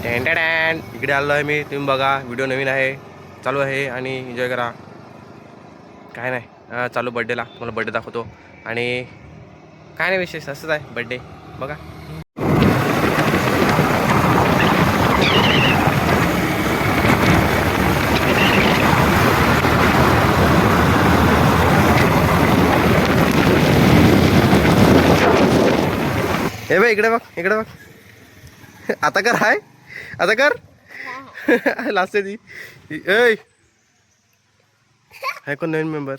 इकडे आलो आहे मी, तुम्ही बघा. व्हिडिओ नवीन आहे, चालू आहे आणि एन्जॉय करा. काय नाही, चालू बड्डेला तुम्हाला बड्डे दाखवतो. आणि काय नाही विशेष, असंच आहे बड्डे बघा. हे बघ इकडे बघ, इकडे बघ. आता कर, हाय आता कर. लास्ट ती हाय कोण नवीन मेंबर.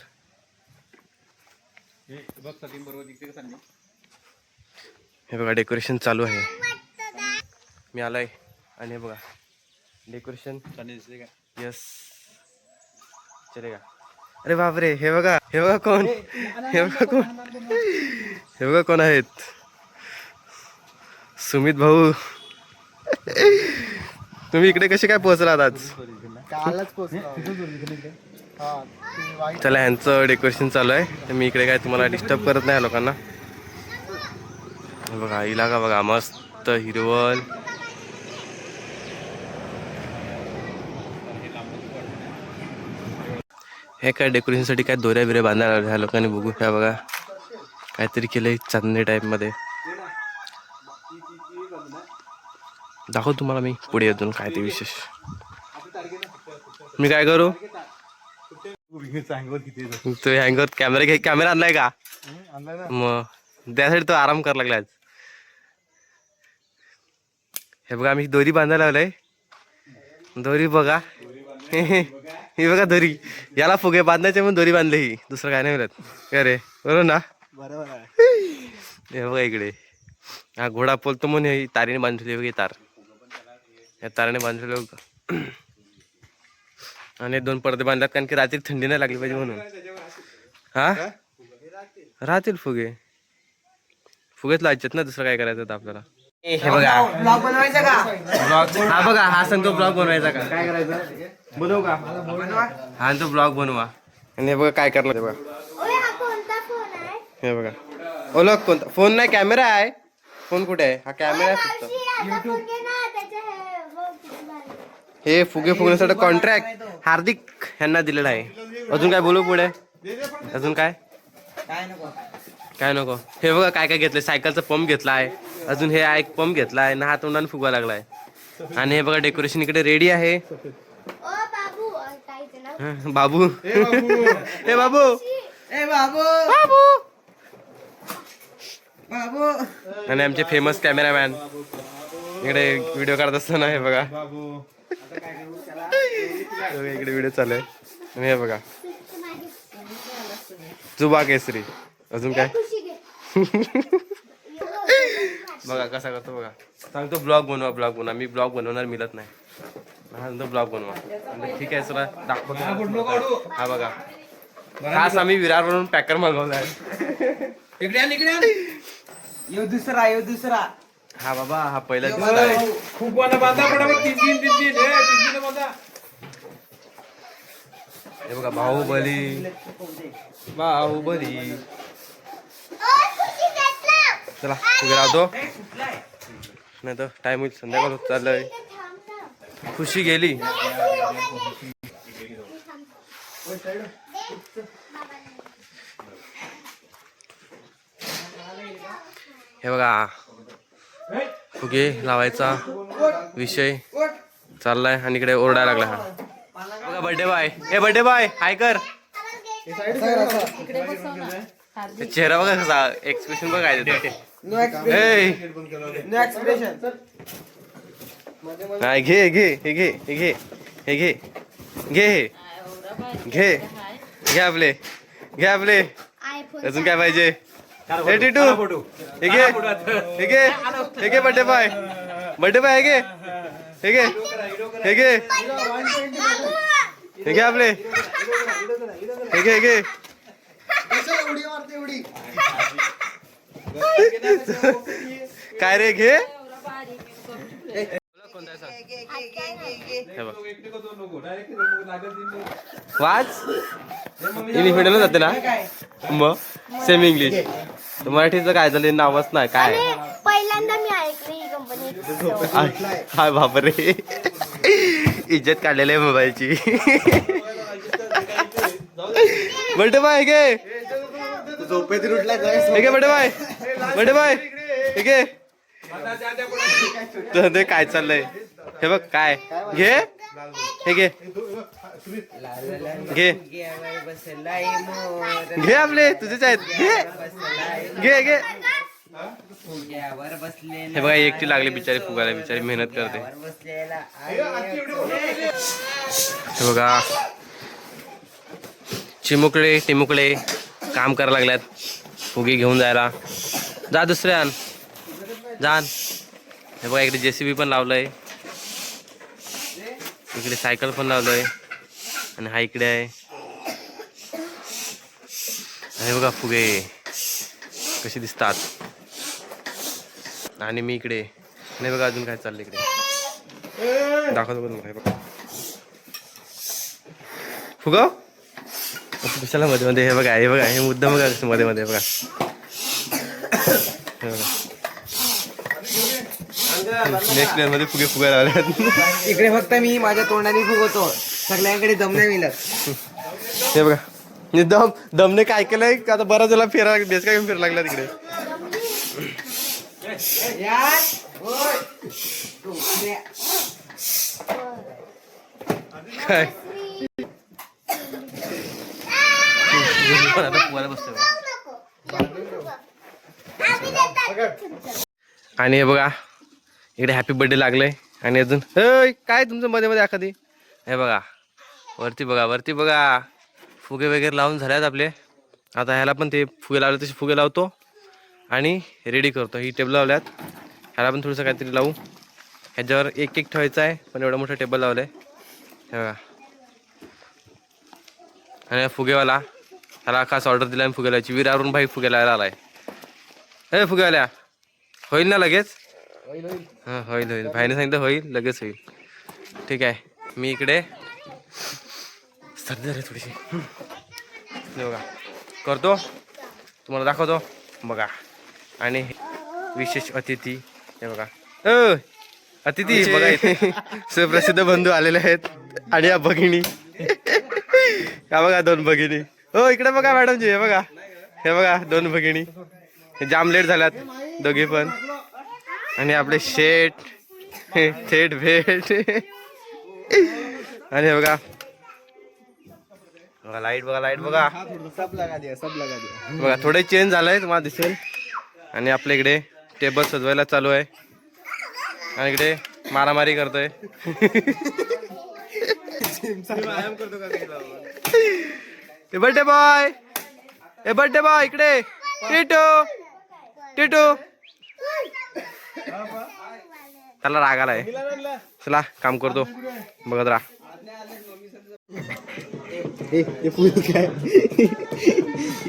हे बघा डेकोरेशन चालू आहे. मी आलोय आणि हे बघा डेकोरेशन. यस चलेगा. अरे बापरे, हे बघा, हे बघा कोण, हे बघा कोण, हे बघा कोण आहेत. सुमित भाऊ. तुम्ही इकडे कसे काय पोहोचलात आज? चला, ह्यांचं डेकोरेशन चालू आहे. मी इकडे काय तुम्हाला डिस्टर्ब करत नाही लोकांना. बघा इलाका बघा, मस्त हिरवळ. हे काय डेकोरेशनसाठी काय दोऱ्या बिऱ्या बांधायला ह्या लोकांनी. बघू ह्या बघा काहीतरी केलंय चांदणे टाईप मध्ये. दाखव तुम्हाला मी पुढे अजून काय ते विशेष. मी काय करू, तू हँगर कॅमेरा घे. कॅमेरा आणलाय का मग? त्यासाठी तो आराम करायला लागलाय. हे बघा आम्ही दोरी बांधायला लावलंय. दोरी बघा, ही बघा दोरी. याला फुगे बांधायचे म्हणून दोरी बांधली. ही दुसरं काय नाही मिळत का रे, बरोबर ना? हे बघा इकडे हा घोडा पोलतो म्हणून ही तारीने बांधलेली बघा. तार या ताराने बांधलेलं. आणि 2 पडदे बांधल्यात कारण की रात्री थंडी नाही लागली पाहिजे म्हणून. हा राहतील फुगे, फुगेच लावायचेत ना, दुसरं काय करायचं आपल्याला. हे बघा ब्लॉग बनवायचा का? ब्लॉग हा बघा, हा सांगतो ब्लॉग बनवायचा का, काय करायचं बनवू का? हा तो ब्लॉग बनवा. आणि हे बघा काय करणार. हे बघा, हे बघा ओळख कोणता फोन नाही, कॅमेरा आहे. फोन कुठे आहे? हा कॅमेरा आहे फक्त. हे फुगे फुगण्यासाठी कॉन्ट्रॅक्ट हार्दिक यांना दिलेला आहे. अजून काय बोलू पुढे? अजून काय काय नको. हे बघा काय काय घेतलंय. सायकलचा पंप घेतला आहे. अजून हे एक पंप घेतला आहे ना, हात तोंडाने फुगवा लागलाय. आणि हे बघा डेकोरेशन इकडे रेडी आहे. बाबू हे बाबू, ए बाबू, बाबू, बाबू. आणि आमचे फेमस कॅमेरामॅन इकडे व्हिडिओ काढत असताना. हे बघा इकडे व्हिडिओ चालू आहे. आणि हे बघा जुबा केसरी. अजून काय बघा कसा करतो बघा. सांगतो ब्लॉग बनवा, ब्लॉग बनवा. मी ब्लॉग बनवणार मिळत नाही. हा सांगतो ब्लॉग बनवा. ठीक आहे चला दाखवतो. हा बघा खास आम्ही विरारवरून पॅकर मागवला आहे. यो दुसरा, यो दुसरा. हा बाबा हा पहिला दिसला आहे. खूप बांधा पटापट. 3 बांधा. हे बघा बाहुबली, बाहुबली. चला उभे राहतो नाही तर टाइम होईल. संध्याकाळ होत चाललंय. खुशी गेली. हे बघा फुगे लावायचा विषय चाललाय. आणि इकडे ओरडायला लागला हा बघा बर्थडे बॉय. हे बर्थडे बॉय हाय कर. चेहरा बघा कसा, एक्सप्रेशन बघा काय देतो. घे घे हे घे हे घे हे घे घे घे घे आपले, घे आपले. अजून काय पाहिजे? हे टिटू हे घे हे घे हे घे बर्थडे बॉय, बर्थडे बॉय हे घे हे घे हे घे हे घे आपले, हे घे हे घे. काय रे घे. वाच इंग्लिश मिडियमला जाते ना मग सेमी इंग्लिश. मराठीचं काय झालं नावच नाही काय. पहिल्यांदा मी ऐकलं ही हाय बापरे, इज्जत काढलेली आहे मोबाईलची. बड्डे बाय हे घे, झोपेत रुटला हे घे बड्डे बाय, बड्डे बाय हे घे. ते काय चाललंय हे बघ, काय घे, हे घे घे घे, आपले तुझेच आहेत, घे घे घे. हे बघा एकटी लागली बिचारी फुगायला, बिचारी मेहनत करते. हे बघा चिमुकले टिमुकले काम करायला लागल्यात फुगे घेऊन जायला. जा दुसऱ्या आण जाण. हे बघा इकडे JCB पण लावलंय, इकडे सायकल पण लावलंय आणि हा इकडे आहे. आणि बघा फुगे कसे दिसतात. आणि मी इकडे नाही बघा अजून काय चाललं इकडे, दाखवतो बघा. हे बघा फुगा कशाला मध्ये मध्ये, हे बघा हे बघा, हे मुद्दा बघा कसं मध्ये मध्ये बघा. नेक्स्ट लेअर मध्ये फुगे फुगायला लागल्यात. इकडे फक्त मी माझ्या तोंडाने फुगवतो, सगळ्यांकडे दम नाही मिळत. हे बघा दमने काय केलंय का, आता बराच झाला फेरा बेस काय फिरायला लागला तिकडे. काय आता फुगायला बसतोय. आणि हे बघा इकडे हॅपी बर्थडे लागलंय. आणि अजून काय तुमचं मध्ये मध्ये एखादी, हे बघा वरती बघा, वरती बघा फुगे वगैरे लावून झाल्यात आपले. आता ह्याला पण ते फुगे लावले तसे फुगे लावतो आणि रेडी करतो. ही टेबल लावल्यात, ह्याला पण थोडंसं काहीतरी लावू. ह्याच्यावर एक एक ठेवायचं आहे, पण एवढं मोठं टेबल लावलं आहे हे बघा. आणि फुगेवाला ह्याला खास ऑर्डर दिला, आणि फुगेलाची विरारून भाई फुगे लावायला आलाय. हे फुगेवाल्या होईल ना लगेच? हां होईल होईल, भाईने सांगितलं होईल, लगेच होईल. ठीक आहे, मी इकडे सर्दी झाली थोडीशी. बघा करतो, तुम्हाला दाखवतो बघा. आणि विशेष अतिथी हे बघा, अतिथी बघा इथे सुप्रसिद्ध बंधू आलेले आहेत. आणि या भगिनी का बघा, दोन भगिनी. हो इकडे बघा मॅडमजी, हे बघा, हे बघा दोन भगिनी जाम लेट झाल्यात दोघी पण. आणि आपले शेठ थेट भेट. आणि हे बघा बघा लाईट, बघा लाईट बघा, सब लगा दिया बघा थोडे चेंज झालंय तुम्हाला दिसेल. आणि आपल्या इकडे टेबल सजवायला चालू आहे, आणि इकडे मारामारी करतोय. बर्थडे बॉय, ए बर्थडे बॉय इकडे, टिटू टिटू. त्याला राग आलाय. चला काम करतो, बघत राहा.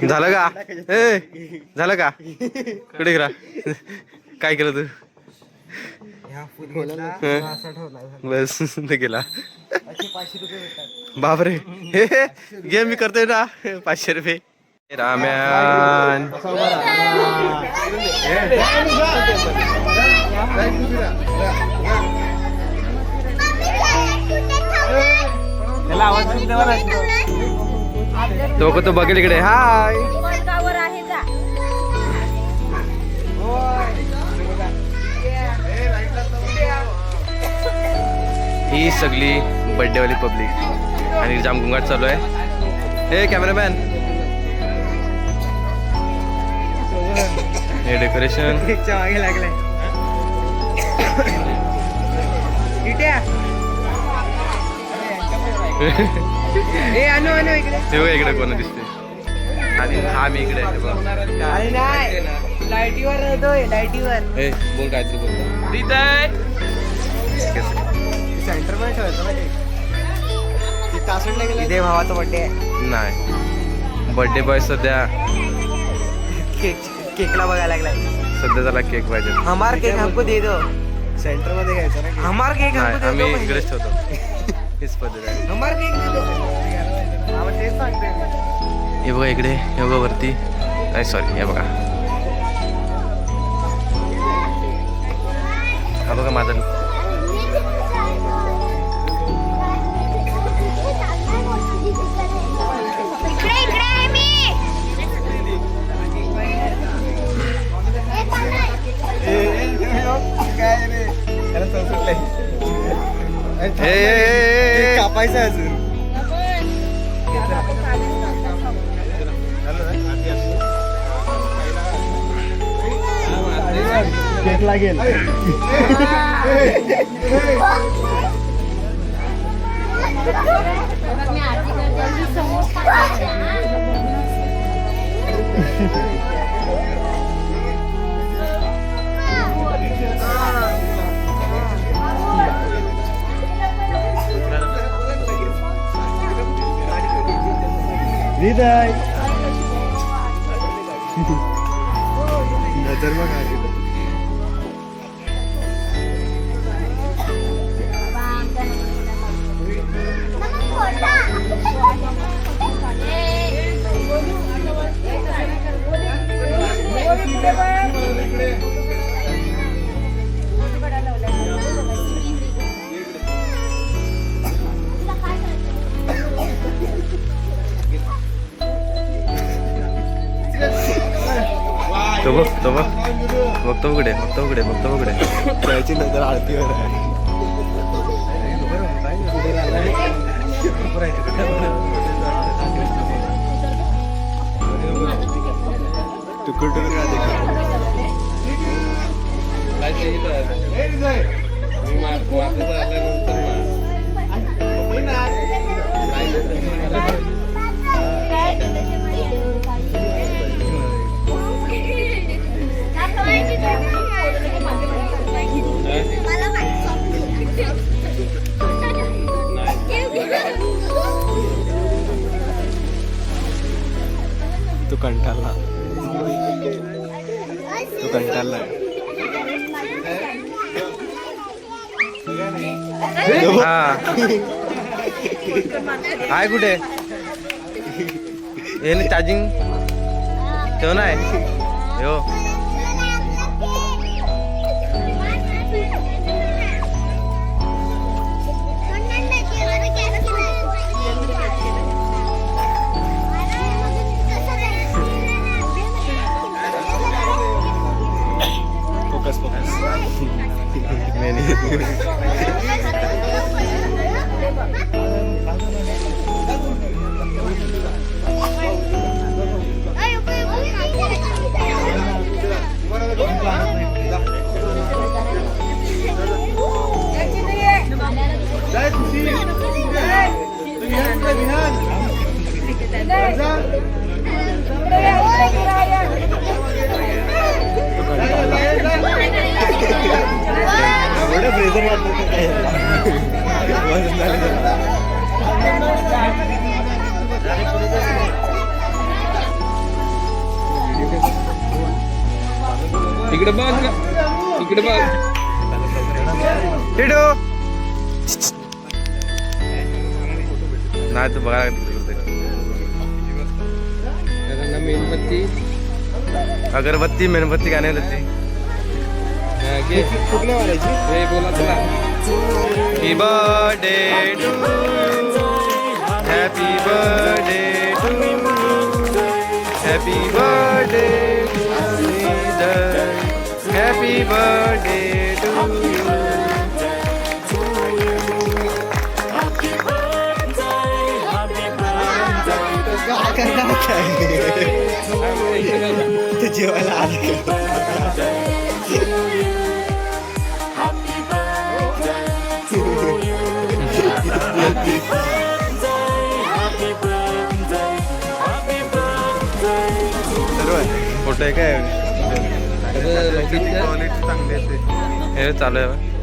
झालं का, झालं का, कुठे गेला, काय केलं तू? बस गेला. बापरे, घे मी करतोय ना 500 रुपये. राम्यान तो बघेल इकडे. हाय ही सगळी बर्थडे वाली पब्लिक, आणि जाम गुंगाट चालू आहे. हे कॅमेरामॅन, हे डेकोरेशन मागे लागलाय. हे बघा इकडे कोण दिसते. आणि हा मी इकडे आहे बघ. लाईटीवर येतोय, लाईटीवर. हे बोल काहीतरी बोल. सेंटर मध्ये ठेवायचं. इथे भावाचा बर्थडे आहे. नाही, बर्थडे बॉय सध्या केकला बघायला लागलाय. सध्या त्याला केक पाहिजे. हमार केक हमको दे दो. सेंटर मध्ये घ्यायचा ना, हमार केक हमको दे दो. आम्ही इकडेच ठेवतो. हीच पद्धत आहे. हमार केक दे दो. तेच सांगते. हे बघा इकडे, हे बघा वरती, नाही सॉरी, हे बघा हा बघा माझा look. काय रे त्याला संसुटलंय. ए कापायचं अजून केक लागेल. विदाय. नजर मग आली. तो बघ तो बघ बघतो उघडे बघतो उघडे बघतो उघडे. त्याची नजर आरतीवर आहे. टुकुर टुकुर का देखा. तू कंटाळला. तू कंटाळला. हा आहे कुठे हे चार्जिंग ठेव नाही हो. Focus focus. ब्रेझर वाटलं काय इकडे बघ इकडे बघ. टिटू नाही तू बघा मेणबत्ती अगरबत्ती मेणबत्ती का नाही लागते. कुठल्या वाल्याची हे बोला तुला. Happy birthday to happy birthday to happy birthday happy birthday to ते जेवायला आले. फोटो आहे काय हे चालू आहे.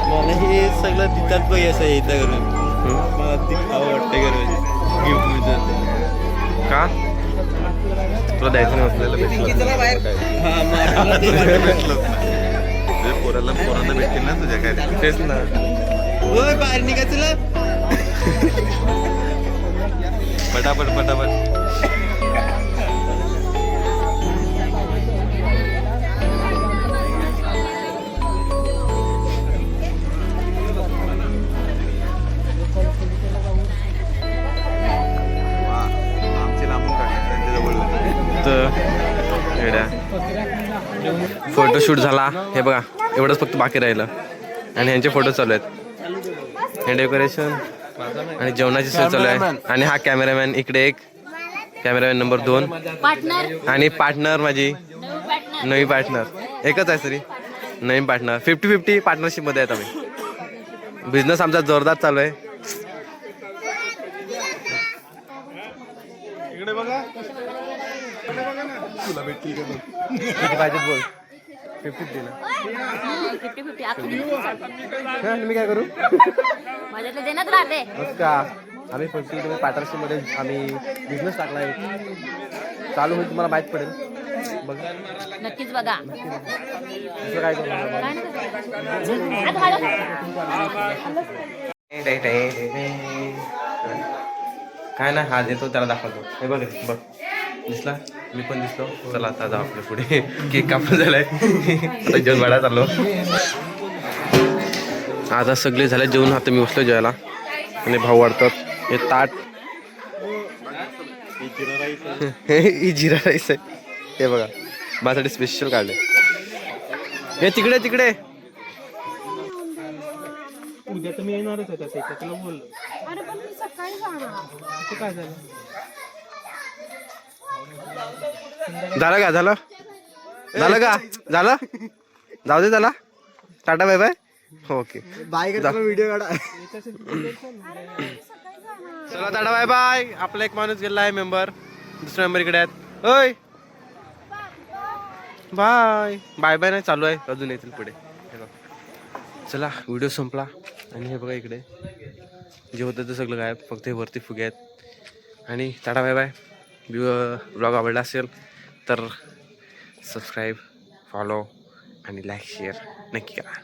मला हे सगळं तिथं पैसा येतं करून मला ती खावं वाटतं करून गिफ्ट मिळतं का तुला द्यायचं नाही बसलेलं पोरांना भेटतील ना तुझ्या काय तेच ना बाहेर निघा तुला पटापट पटापट आमचे लांबून काढले त्यांच्या जवळ फोटोशूट झाला हे बघा एवढंच फक्त बाकी राहिलं आणि ह्यांचे फोटो चालू आहेत हे डेकोरेशन आणि जेवणाची सोय चालू आहे आणि हा कॅमेरामॅन इकडे एक कॅमेरामॅन नंबर 2 पार्टनर आणि पार्टनर माझी नवी पार्टनर एकच आहे तरी नवीन पार्टनर 50-50 पार्टनरशिप मध्ये आहेत आम्ही बिझनेस आमचा जोरदार चालू आहे इकडे बघा किती पाहिजेत बोल 50-50 ना 50-50 मी काय करू माझ्यातले देण्यात राहते बस का आम्ही 50 पार्टनरशिप मध्ये आम्ही बिझनेस टाकलाय चालू होईल तुम्हाला माहित पडेल बघ नक्कीच बघा दुसरं काय करू काय नाही हा देतो त्याला दाखवतो हे बघ रे, बघ दिसला मी पण दिसलो चला आता जाऊ आपल्या पुढे केक कापून झालाय आता जेवण वाढा चाललो आता सगळे झाले जेवण आता मी बसलो जेवायला आणि भाऊ वाढतात हे ताट ही जिरा राईस आहे हे बघा माझ्यासाठी स्पेशल काढले हे तिकडे तिकडे उद्या तर मी येणारच होता त्याच्या तुला बोललो असं काय झालं झालं का झालं झालं का झालं जाऊ दे त्याला tata bye bye okay bye करता व्हिडिओ काढा चला टाटा बाय बाय आपला एक माणूस गेला आहे मेंबर दुसरा मेंबर इकडे आहेत ओय बाय बाय बाय नाही चालू आहे अजून येतील पुढे हे बघ. चला व्हिडिओ संपला आणि हे बघा इकडे जे होतं ते सगळं गायब फक्त हे वरती फुगे आहेत आणि टाटा बाय बाय ब्लॉग आवडला असेल तर सबस्क्राईब फॉलो आणि लाईक शेअर नक्की करा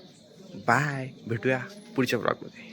बाय भेटूया पुढच्या ब्लॉगमध्ये